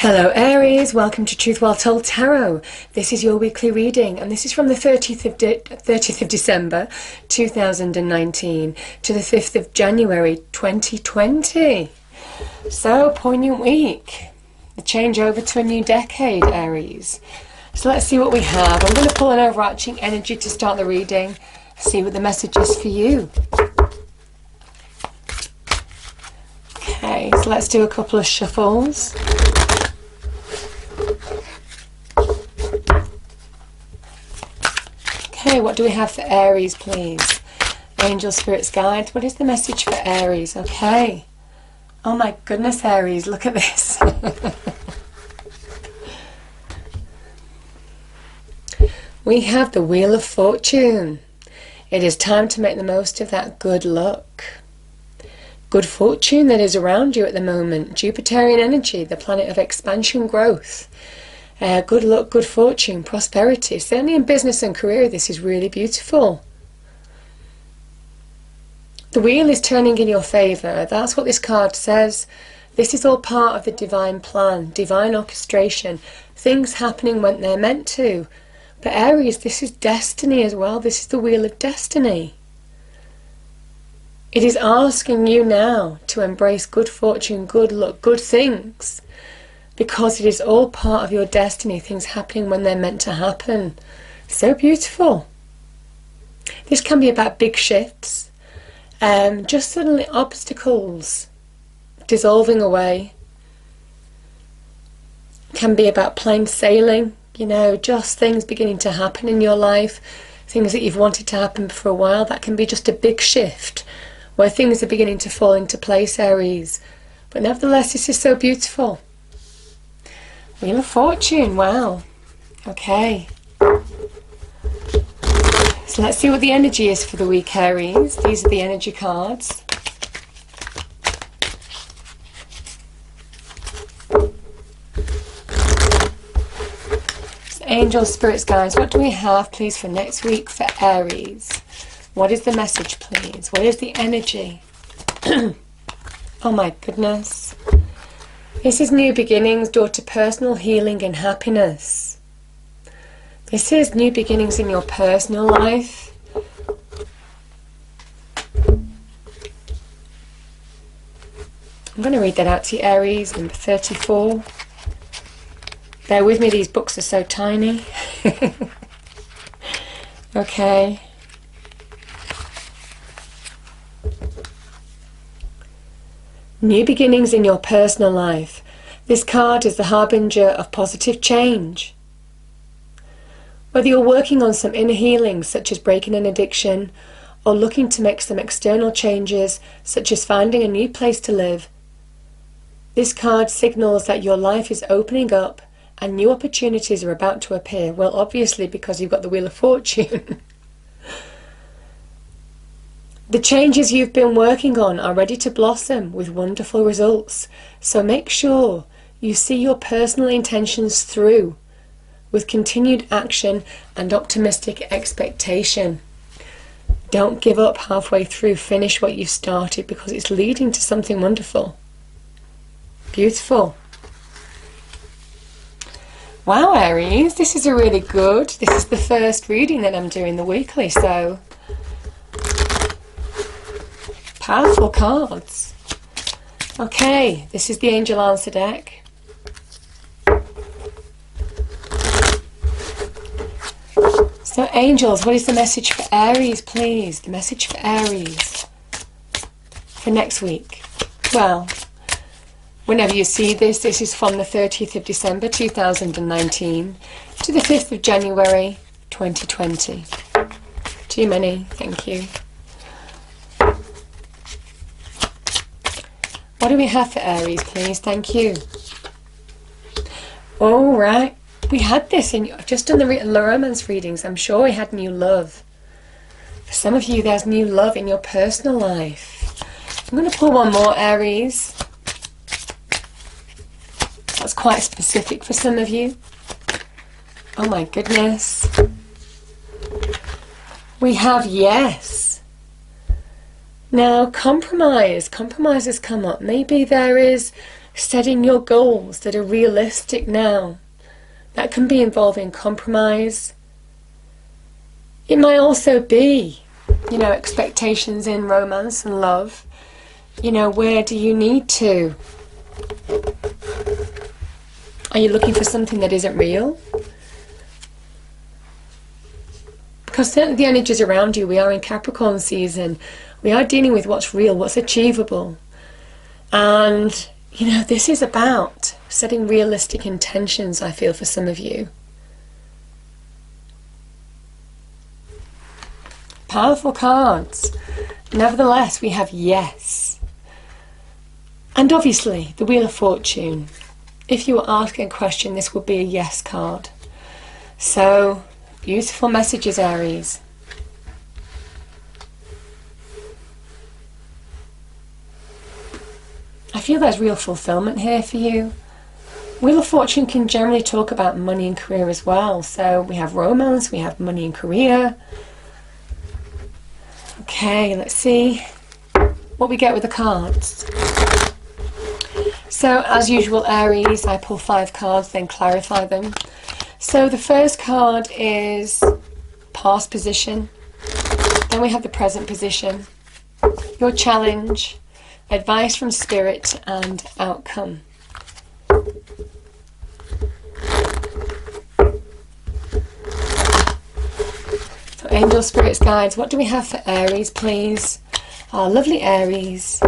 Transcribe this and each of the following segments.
Hello Aries, welcome to Truth Well Told Tarot. This is your weekly reading and this is from the 30th of December 2019 to the 5th of January 2020. So, poignant week. The change over to a new decade, Aries. So let's see what we have. I'm going to pull an overarching energy to start the reading, see what the message is for you. Okay, so let's do a couple of shuffles. Okay, what do we have for Aries, please? Angel, spirits, guides. What is the message for Aries? Okay. Oh my goodness, Aries, look at this. We have the Wheel of Fortune. It is time to make the most of that good luck. Good fortune that is around you at the moment. Jupiterian energy, the planet of expansion, growth. Good luck, good fortune, prosperity. Certainly in business and career, this is really beautiful. The wheel is turning in your favour. That's what this card says. This is all part of the divine plan, divine orchestration. Things happening when they're meant to. But Aries, this is destiny as well. This is the wheel of destiny. It is asking you now to embrace good fortune, good luck, good things. Because it is all part of your destiny, things happening when they're meant to happen. So beautiful. This can be about big shifts, just suddenly obstacles dissolving away. Can be about plain sailing, you know, just things beginning to happen in your life, things that you've wanted to happen for a while. That can be just a big shift where things are beginning to fall into place, Aries. But nevertheless, this is so beautiful. Wheel of Fortune, wow. Okay. So let's see what the energy is for the week, Aries. These are the energy cards. So angels, spirits, guides, what do we have, please, for next week for Aries? What is the message, please? What is the energy? Oh my goodness. This is new beginnings, door to personal healing and happiness. This is new beginnings in your personal life. I'm going to read that out to you, Aries, number 34. Bear with me, these books are so tiny. Okay. New beginnings in your personal life. This card is the harbinger of positive change. Whether you're working on some inner healing, such as breaking an addiction, or looking to make some external changes, such as finding a new place to live, this card signals that your life is opening up and new opportunities are about to appear. Well, obviously, because you've got the Wheel of Fortune. The changes you've been working on are ready to blossom with wonderful results. So make sure you see your personal intentions through with continued action and optimistic expectation. Don't give up halfway through. Finish what you've started because it's leading to something wonderful. Beautiful. Wow, Aries, this is a really good. This is the first reading that I'm doing the weekly, so powerful cards. Okay, this is the Angel Answer deck. So angels, what is the message for Aries, please? The message for Aries for next week. Well, whenever you see this, this is from the 30th of December 2019 to the 5th of January 2020. Too many, thank you. What do we have for Aries, please? Thank you. All right. We had this in... I've just done the romance readings. I'm sure we had new love. For some of you, there's new love in your personal life. I'm going to pull one more, Aries. That's quite specific for some of you. Oh my goodness. We have yes. Now, compromise has come up. Maybe there is setting your goals that are realistic now. That can be involving compromise. It might also be, expectations in romance and love. Where do you need to? Are you looking for something that isn't real? Because certainly the energies around you, we are in Capricorn season. We are dealing with what's real, what's achievable. And, this is about setting realistic intentions, I feel, for some of you. Powerful cards. Nevertheless, we have yes. And obviously, the Wheel of Fortune. If you were asking a question, this would be a yes card. So, beautiful messages, Aries. I feel there's real fulfillment here for you. Wheel of Fortune can generally talk about money and career as well. So we have romance, we have money and career. Okay, let's see what we get with the cards. So as usual, Aries, I pull 5 cards, then clarify them. So the first card is past position. Then we have the present position, your challenge, advice from spirit, and outcome. So angel, spirits, guides, what do we have for Aries, please? Our lovely Aries.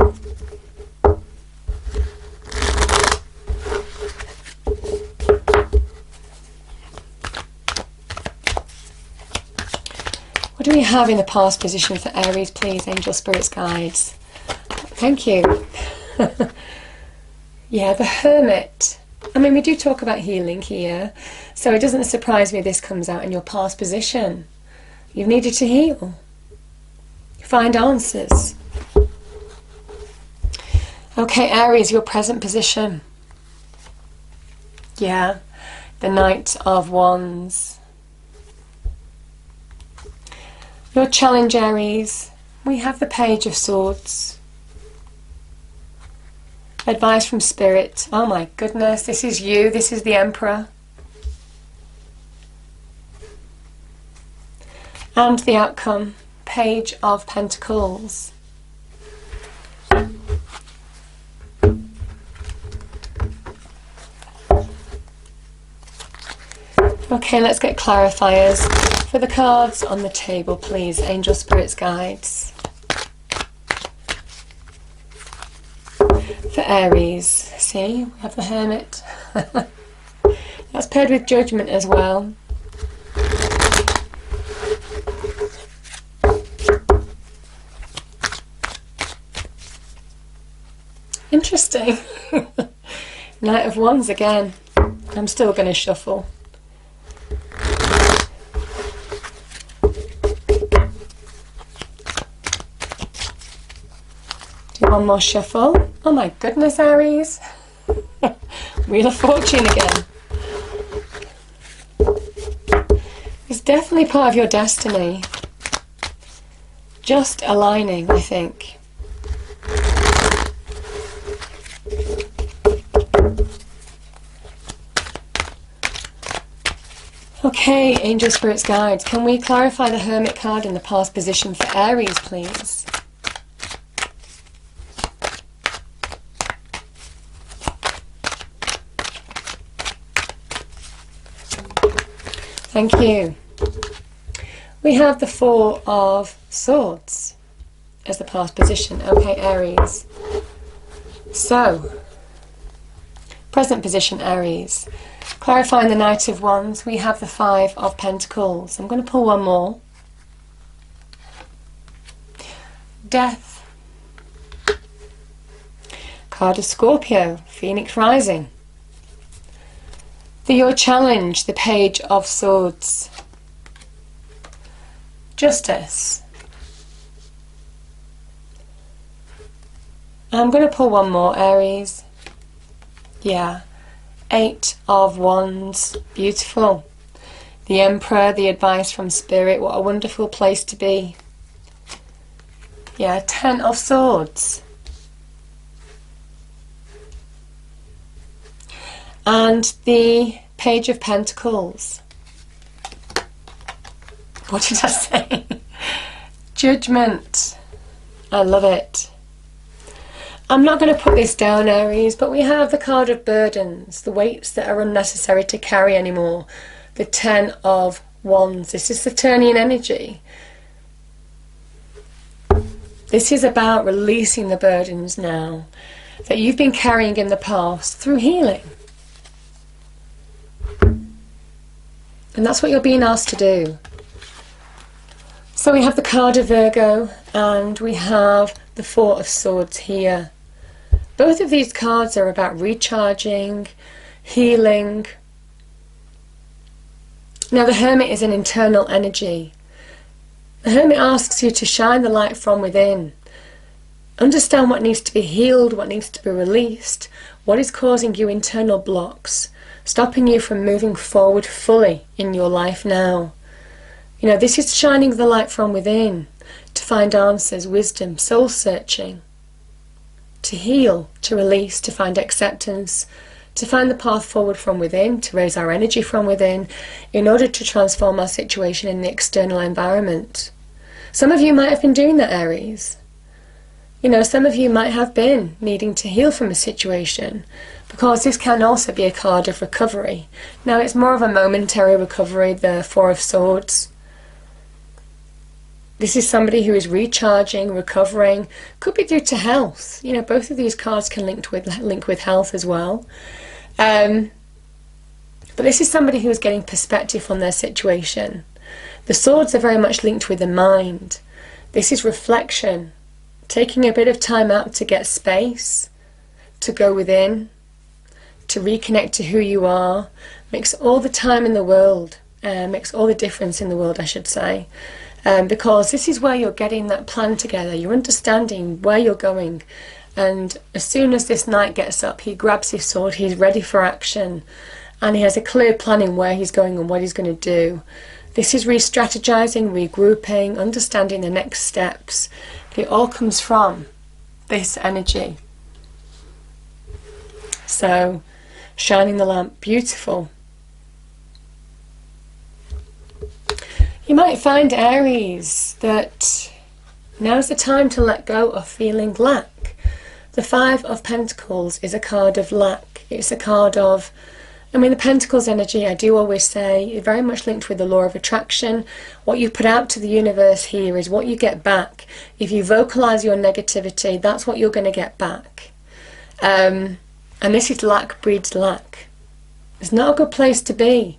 What do we have in the past position for Aries, please? Angel, spirits, guides. Thank you. Yeah, the Hermit. I mean, we do talk about healing here, so it doesn't surprise me this comes out in your past position. You've needed to heal. Find answers. Okay, Aries, your present position. Yeah, the Knight of Wands. Your challenge, Aries. We have the Page of Swords. Advice from Spirit. Oh my goodness, this is you. This is the Emperor. And the outcome. Page of Pentacles. Okay, let's get clarifiers for the cards on the table, please. Angel, spirits, guides. For Aries, see, we have the Hermit. That's paired with Judgment as well. Interesting. Knight of Wands again. I'm still going to shuffle. Do one more shuffle. Oh my goodness, Aries. Wheel of Fortune again. It's definitely part of your destiny. Just aligning, I think. Okay, Angel, Spirits, Guides, can we clarify the Hermit card in the past position for Aries, please? Thank you. We have the Four of Swords as the past position. Okay, Aries. So, present position, Aries. Clarifying the Knight of Wands, we have the Five of Pentacles. I'm going to pull one more. Death. Card of Scorpio, Phoenix Rising. For your challenge, the Page of Swords. Justice. I'm going to pull one more, Aries. Yeah. Eight of Wands. Beautiful. The Emperor, the advice from Spirit. What a wonderful place to be. Yeah, Ten of Swords. and the Page of Pentacles. What did I say? Judgment. I love it. I'm not going to put this down, Aries, but we have the card of burdens, the weights that are unnecessary to carry anymore. The 10 of Wands. This is Saturnian energy. This is about releasing the burdens now that you've been carrying in the past through healing. And that's what you're being asked to do. So we have the card of Virgo and we have the Four of Swords here. Both of these cards are about recharging, healing. Now the Hermit is an internal energy. The Hermit asks you to shine the light from within. Understand what needs to be healed, what needs to be released, what is causing you internal blocks, stopping you from moving forward fully in your life now. You know, this is shining the light from within to find answers, wisdom, soul searching, to heal, to release, to find acceptance, to find the path forward from within, to raise our energy from within in order to transform our situation in the external environment. Some of you might have been doing that, Aries. You know, some of you might have been needing to heal from a situation, because this can also be a card of recovery. Now it's more of a momentary recovery, the Four of Swords. This is somebody who is recharging, recovering, could be due to health. You know, both of these cards can link with health as well. But this is somebody who is getting perspective on their situation. The swords are very much linked with the mind. This is reflection, taking a bit of time out to get space, to go within, to reconnect to who you are. Makes all the time in the world, makes all the difference in the world, I should say. Because this is where you're getting that plan together, you're understanding where you're going, and as soon as this knight gets up, he grabs his sword, he's ready for action, and he has a clear plan in where he's going and what he's going to do. This is re-strategizing, regrouping, understanding the next steps. It all comes from this energy. So, shining the lamp, beautiful. You might find, Aries, that now's the time to let go of feeling lack. The Five of Pentacles is a card of lack. It's a card of, I mean, the Pentacles energy, I do always say, is very much linked with the law of attraction. What you put out to the universe here is what you get back. If you vocalize your negativity, that's what you're going to get back. And this is lack breeds lack. It's not a good place to be.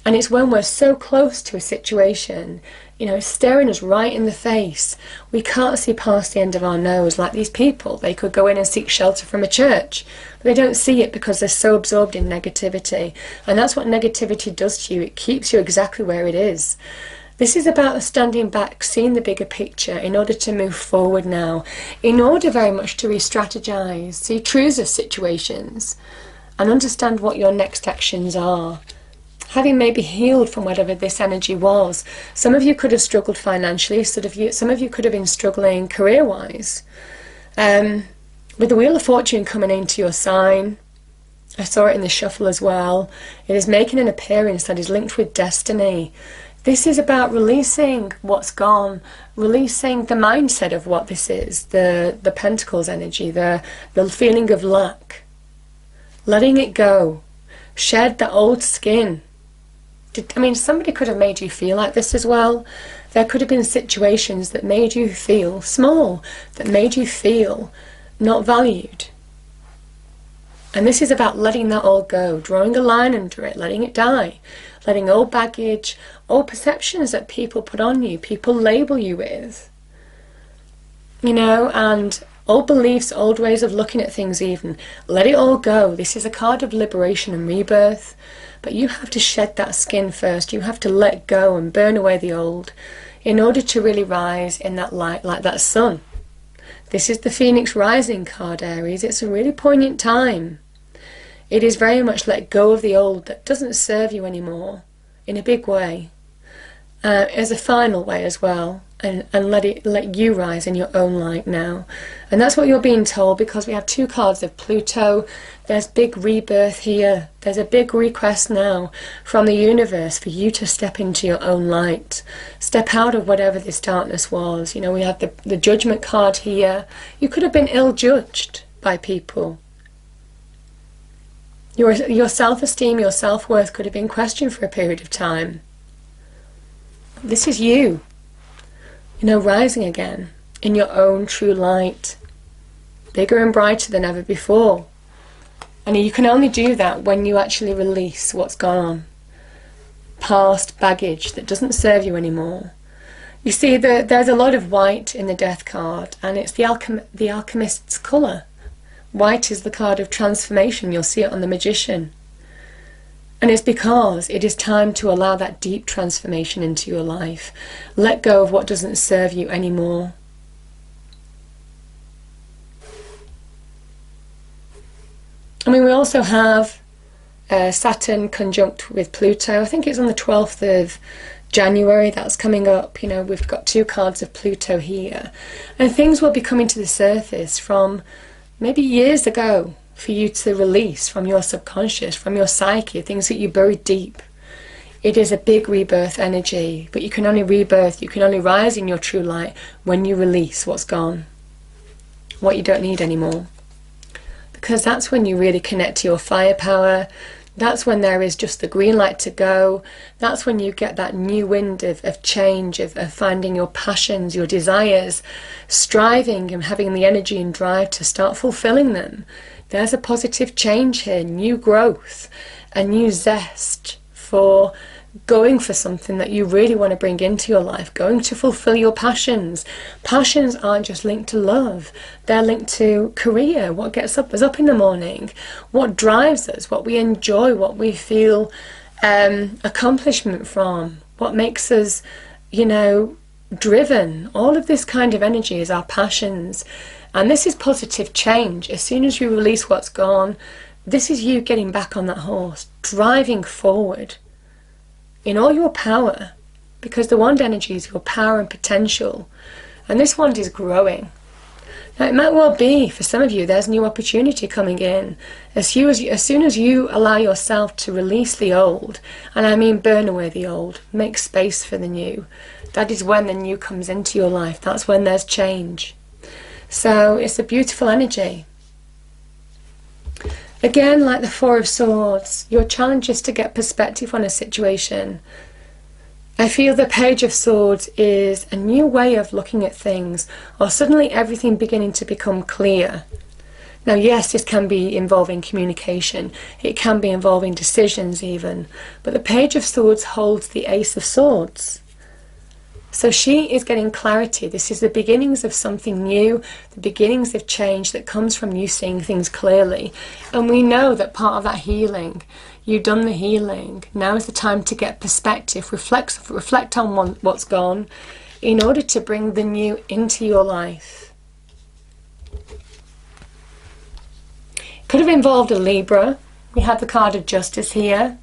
And it's when we're so close to a situation, you know, staring us right in the face, we can't see past the end of our nose like these people. They could go in and seek shelter from a church, but they don't see it because they're so absorbed in negativity. And that's what negativity does to you. It keeps you exactly where it is. This is about standing back, seeing the bigger picture in order to move forward now, in order very much to re-strategize, see truths of situations, and understand what your next actions are. Having maybe healed from whatever this energy was. Some of you could have struggled financially, some of you could have been struggling career-wise. With the Wheel of Fortune coming into your sign, I saw it in the shuffle as well, it is making an appearance that is linked with destiny. This is about releasing what's gone, releasing the mindset of what this is, the Pentacles energy, the feeling of lack. Letting it go. Shed the old skin. I mean, somebody could have made you feel like this as well. There could have been situations that made you feel small, that made you feel not valued. And this is about letting that all go, drawing a line under it, letting it die, letting old baggage, old perceptions that people put on you, people label you with, you know, and old beliefs, old ways of looking at things even. Let it all go. This is a card of liberation and rebirth. But you have to shed that skin first. You have to let go and burn away the old in order to really rise in that light like that sun. This is the Phoenix Rising card, Aries. It's a really poignant time. It is very much let go of the old that doesn't serve you anymore in a big way. as a final way as well, and let you rise in your own light now. And that's what you're being told, because we have two cards of Pluto. There's big rebirth here. There's a big request now from the universe for you to step into your own light. Step out of whatever this darkness was. You know, we have the Judgment card here. You could have been ill-judged by people. Your self-esteem, your self-worth could have been questioned for a period of time. This is you, rising again in your own true light, bigger and brighter than ever before. And you can only do that when you actually release what's gone on, past baggage that doesn't serve you anymore. You see, there's a lot of white in the Death card, and it's the alchemist's colour. White is the card of transformation. You'll see it on the Magician. And it's because it is time to allow that deep transformation into your life. Let go of what doesn't serve you anymore. I mean, we also have Saturn conjunct with Pluto. I think it's on the 12th of January that's coming up. We've got two cards of Pluto here. And things will be coming to the surface from maybe years ago for you to release from your subconscious, from your psyche, things that you buried deep. It is a big rebirth energy, but you can only rebirth, you can only rise in your true light when you release what's gone, what you don't need anymore. Because that's when you really connect to your firepower. That's when there is just the green light to go. That's when you get that new wind of change, of finding your passions, your desires, striving and having the energy and drive to start fulfilling them. There's a positive change here, new growth, a new zest for going for something that you really want to bring into your life, going to fulfill your passions. Passions aren't just linked to love, they're linked to career, what gets us up in the morning, what drives us, what we enjoy, what we feel accomplishment from, what makes us, driven. All of this kind of energy is our passions. And this is positive change. As soon as you release what's gone, this is you getting back on that horse, driving forward in all your power, because the wand energy is your power and potential, and this wand is growing. Now, it might well be for some of you there's new opportunity coming in as soon as you allow yourself to release the old, and I mean burn away the old, make space for the new. That is when the new comes into your life. That's when there's change. So it's a beautiful energy. Again, like the Four of Swords, your challenge is to get perspective on a situation. I feel the Page of Swords is a new way of looking at things, or suddenly everything beginning to become clear. Now, yes, this can be involving communication. It can be involving decisions even. But the Page of Swords holds the Ace of Swords. So she is getting clarity. This is the beginnings of something new, the beginnings of change that comes from you seeing things clearly. And we know that part of that healing, you've done the healing. Now is the time to get perspective, reflect on what's gone in order to bring the new into your life. Could have involved a Libra. We have the card of Justice here.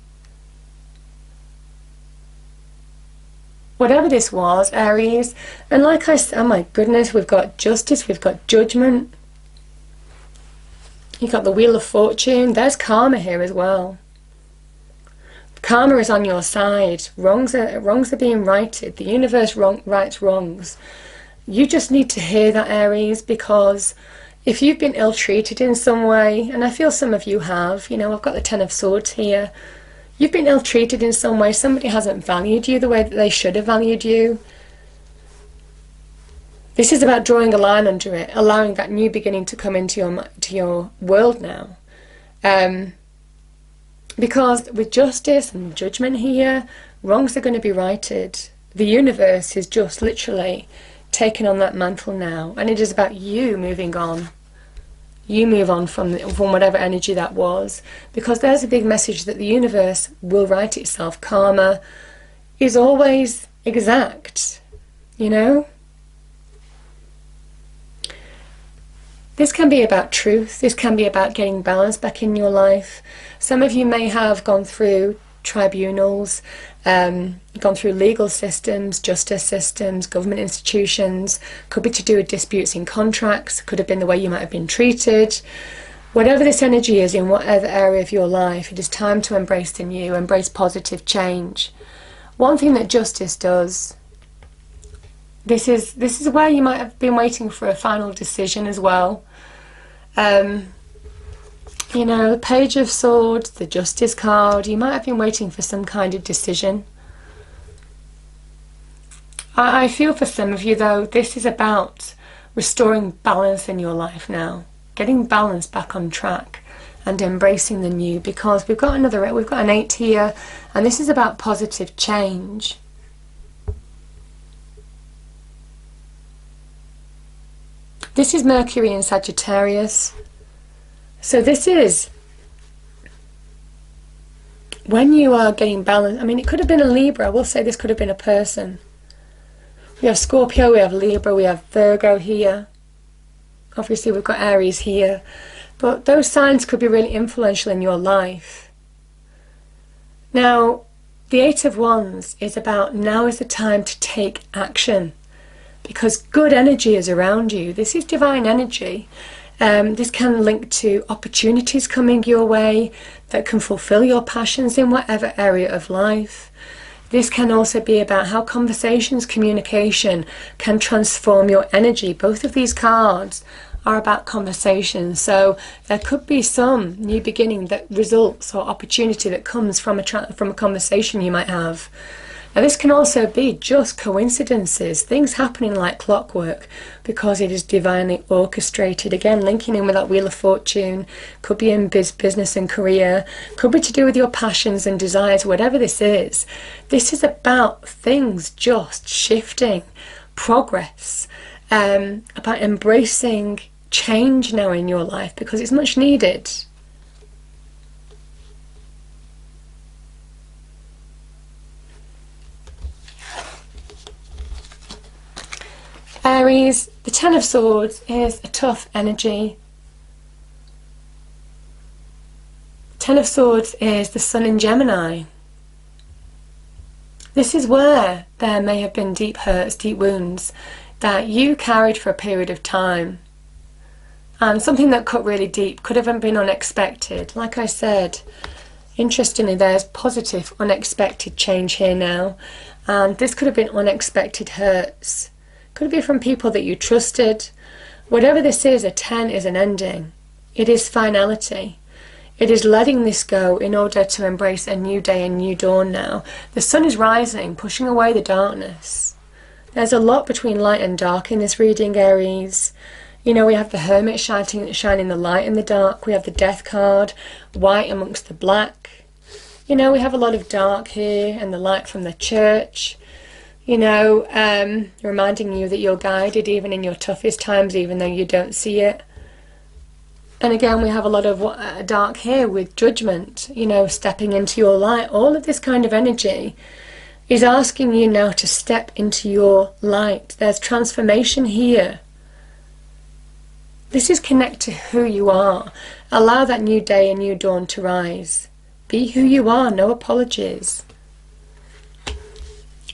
Whatever this was, Aries, and like I said, oh my goodness, we've got Justice, we've got Judgment, you've got the Wheel of Fortune, there's Karma here as well. Karma is on your side, wrongs are being righted, the universe rights wrongs. You just need to hear that, Aries, because if you've been ill-treated in some way, and I feel some of you have, I've got the Ten of Swords here, you've been ill-treated in some way, somebody hasn't valued you the way that they should have valued you. This is about drawing a line under it, allowing that new beginning to come into your world now. Because with Justice and Judgment here, wrongs are going to be righted. The universe is just literally taking on that mantle now, and it is about you moving on. You move on from whatever energy that was, because there's a big message that the universe will right itself. Karma is always exact, This can be about truth. This can be about getting balance back in your life. Some of you may have gone through tribunals, gone through legal systems, justice systems, government institutions. Could be to do with disputes in contracts, could have been the way you might have been treated. Whatever this energy is in whatever area of your life, it is time to embrace the new, embrace positive change. One thing that justice does, this is where you might have been waiting for a final decision as well. You know, the Page of Swords, the Justice card, you might have been waiting for some kind of decision. I feel for some of you though, this is about restoring balance in your life now. Getting balance back on track and embracing the new, because we've got an 8 here, and this is about positive change. This is Mercury in Sagittarius. So this is when you are getting balance. I mean, it could have been a Libra. I will say this could have been a person. We have Scorpio, we have Libra, we have Virgo here. Obviously we've got Aries here. But those signs could be really influential in your life. Now, the 8 of Wands is about now is the time to take action, because good energy is around you. This is divine energy. This can link to opportunities coming your way that can fulfill your passions in whatever area of life. This can also be about how conversations, communication can transform your energy. Both of these cards are about conversations, so there could be some new beginning that results or opportunity that comes from a conversation you might have. Now this can also be just coincidences, things happening like clockwork, because it is divinely orchestrated. Again, linking in with that Wheel of Fortune, could be in business and career, could be to do with your passions and desires, whatever this is. This is about things just shifting, progress, about embracing change now in your life, because it's much needed. Aries, the 10 of Swords is a tough energy. 10 of Swords is the Sun in Gemini. This is where there may have been deep hurts, deep wounds that you carried for a period of time. And something that cut really deep, could have been unexpected. Like I said, interestingly, there's positive, unexpected change here now. And this could have been unexpected hurts. Could be from people that you trusted. Whatever this is, a 10 is an ending. It is finality. It is letting this go in order to embrace a new day, a new dawn now. The sun is rising, pushing away the darkness. There's a lot between light and dark in this reading, Aries. You know, we have the Hermit shining the light in the dark. We have the Death card, white amongst the black. You know, we have a lot of dark here and the light from the Church. You know, reminding you that you're guided even in your toughest times, even though you don't see it. And again, we have a lot of dark here with Judgment, you know, stepping into your light. All of this kind of energy is asking you now to step into your light. There's transformation here. This is connect to who you are. Allow that new day, a new dawn to rise. Be who you are, no apologies.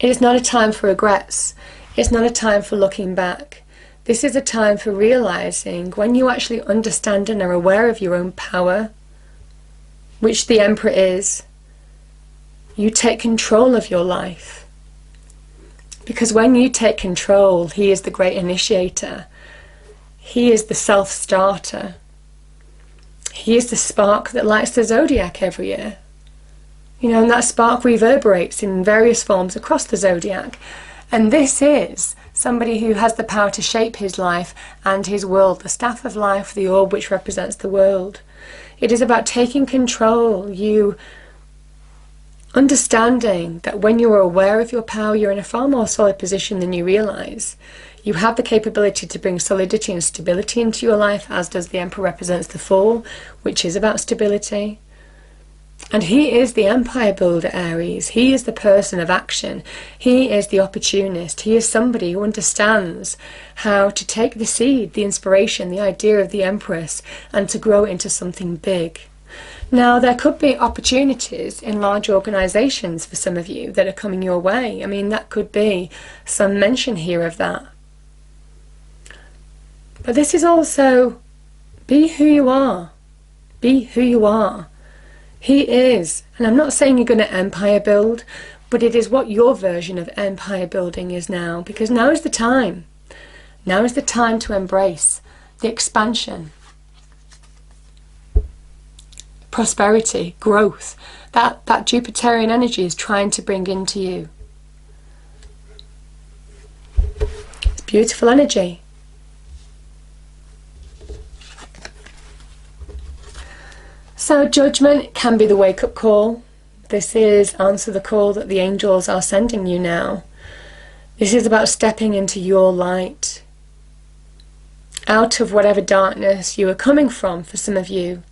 It is not a time for regrets. It's not a time for looking back. This is a time for realizing when you actually understand and are aware of your own power, which the Emperor is, you take control of your life. Because when you take control, he is the great initiator. He is the self-starter. He is the spark that lights the zodiac every year. You know, and that spark reverberates in various forms across the zodiac. And this is somebody who has the power to shape his life and his world, the staff of life, the orb which represents the world. It is about taking control, you understanding that when you are aware of your power, you're in a far more solid position than you realise. You have the capability to bring solidity and stability into your life, as does the Emperor represents the Fool, which is about stability. And he is the empire builder, Aries. He is the person of action. He is the opportunist. He is somebody who understands how to take the seed, the inspiration, the idea of the Empress, and to grow it into something big. Now, there could be opportunities in large organisations for some of you that are coming your way. I mean, that could be some mention here of that. But this is also, be who you are. Be who you are. He is, and I'm not saying you're going to empire build, but it is what your version of empire building is now, because now is the time. Now is the time to embrace the expansion, prosperity, growth, that Jupiterian energy is trying to bring into you. It's beautiful energy. So judgment can be the wake-up call. This is answer the call that the angels are sending you now. This is about stepping into your light, out of whatever darkness you are coming from for some of you.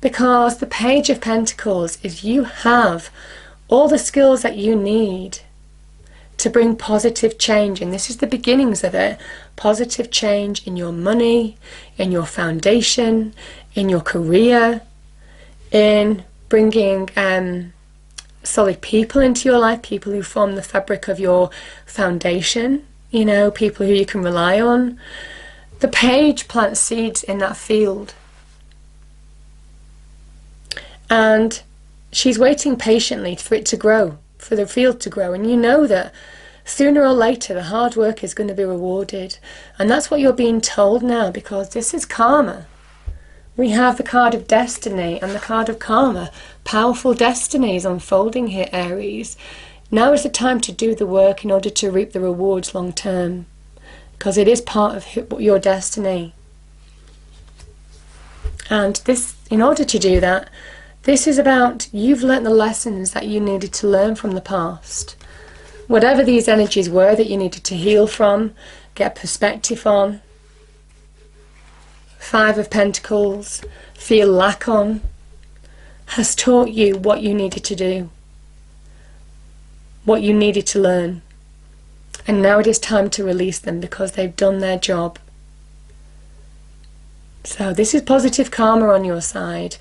Because the Page of Pentacles is you have all the skills that you need to bring positive change, and this is the beginnings of it. Positive change in your money, in your foundation, in your career, in bringing solid people into your life, people who form the fabric of your foundation, you know, people who you can rely on. The Page plants seeds in that field, and she's waiting patiently for it to grow, for the field to grow, and you know that sooner or later the hard work is going to be rewarded, and that's what you're being told now, because this is karma. We have the card of destiny and the card of karma. Powerful destinies unfolding here, Aries. Now is the time to do the work in order to reap the rewards long term, because it is part of your destiny. And this, in order to do that, this is about you've learnt the lessons that you needed to learn from the past. Whatever these energies were that you needed to heal from, get perspective on. Five of Pentacles, feel lack on, has taught you what you needed to do, what you needed to learn. And now it is time to release them because they've done their job. So this is positive karma on your side,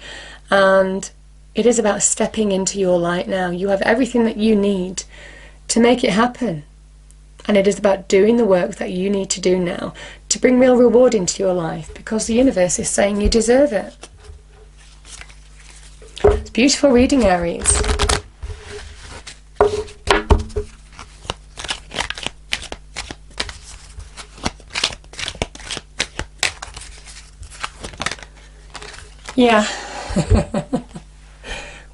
and it is about stepping into your light now. You have everything that you need to make it happen. And it is about doing the work that you need to do now to bring real reward into your life, because the universe is saying you deserve it. It's beautiful reading, Aries. Yeah.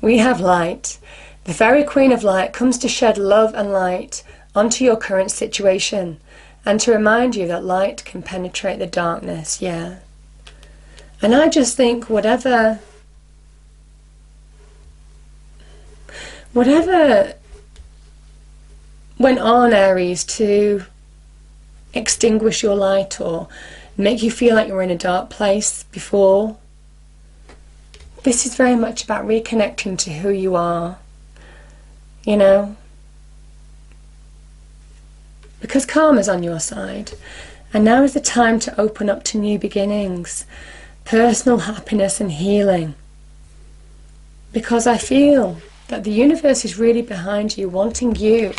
We have light. The very Queen of Light comes to shed love and light onto your current situation, and to remind you that light can penetrate the darkness. Yeah. And I just think whatever went on, Aries, to extinguish your light or make you feel like you were in a dark place before, this is very much about reconnecting to who you are, you know. Because karma's on your side, and now is the time to open up to new beginnings, personal happiness and healing. Because I feel that the universe is really behind you, wanting you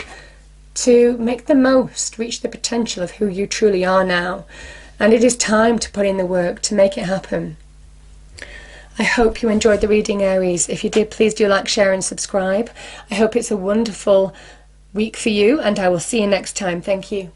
to make the most, reach the potential of who you truly are now. And it is time to put in the work to make it happen. I hope you enjoyed the reading, Aries. If you did, please do like, share and subscribe. I hope it's a wonderful week for you, and I will see you next time. Thank you.